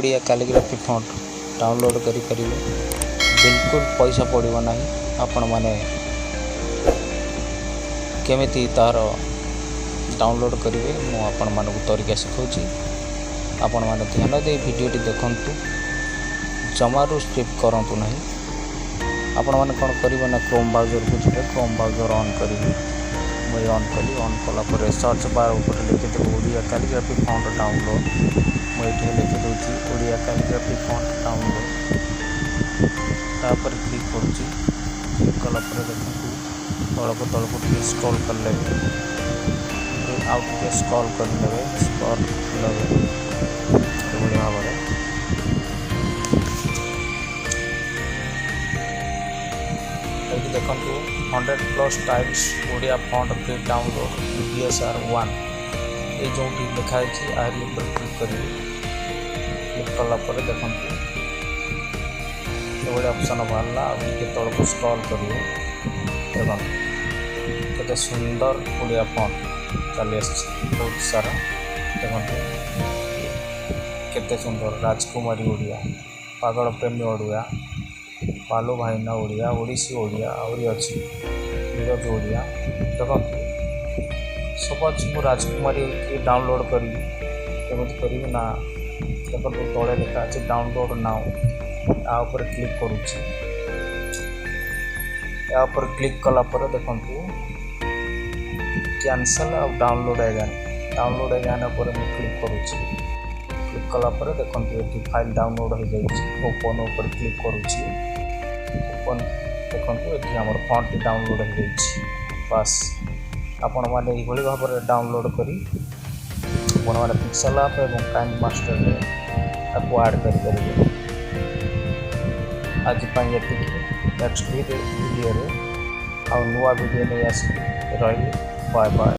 Odia calligraphy font download करें बिल्कुल पैसा पड़ो ना। आपण मैंने केमिति तार डाउनलोड करेंगे मुझे मानक तरीका शिखाऊँगी। आपण मैंने ध्यान दे भिडटी देखु जमारू स्किप करूँ ना। आपण मैंने कौन करेंगे ना क्रोम ब्राउजर को जी क्रोम ब्राउजर ऑन करेंगे। मुझे ऑन कली ऑन कलापर सर्च बार ऊपर लिखिदेव ओडिया कैलीग्राफी फॉन्ट डाउनलोड। मुझे लिखिदे ओडिया कैलीग्राफी फॉन्ट डाउनलोड तापर क्लिक करुँची। क्लिक कलापर देखो तलक टे स्क्रॉल कर ले आउ टे स्क्रॉल करदे स्क्रॉल भाव ये देखु 100+ times Odia font free download BSR1 ये जो लिखाई आर ऊपर क्लिक करेंगे। क्लिक कलापर देखु ये ऑप्शन बाहर आगे तौक स्क्रॉल करेंगे। देखो केते सुंदर ओडिया फॉन्ट चली बहुत सारा देखो केते सुंदर राजकुमारी ओडिया पागल प्रेमी ओडिया पालो भाईना ओडिया ओडिसी ओडिया आहरी अच्छी नीरज ओडिया देखो सब अच्छी मु राजकुमारी डाउनलोड करी करी ना। देखो तले लिखा अच्छे डाउनलोड नाउ आपर क्लिक करुच्ची। यापर क्लिक कलापर देखु कैंसल आ डाउनलोड एगान पर क्लिक करुच्ची। क्लिक कलापर देखो ये फाइल डाउनलोड हो जाए ओपन ऊपर क्लिक करुच्ची। ओपन देखो ये आम फॉन्ट डाउनलोड हो जाए। बास आपण मैंने ये भाव में डाउनलोड करी आपण मैंने पिक्सेल ऐप और काइंड मास्टर आपको ऐड करेंगे। आज ये नेक्स्ट वीडियो आ नुआ वीडियो नहीं आस रही। Bye bye.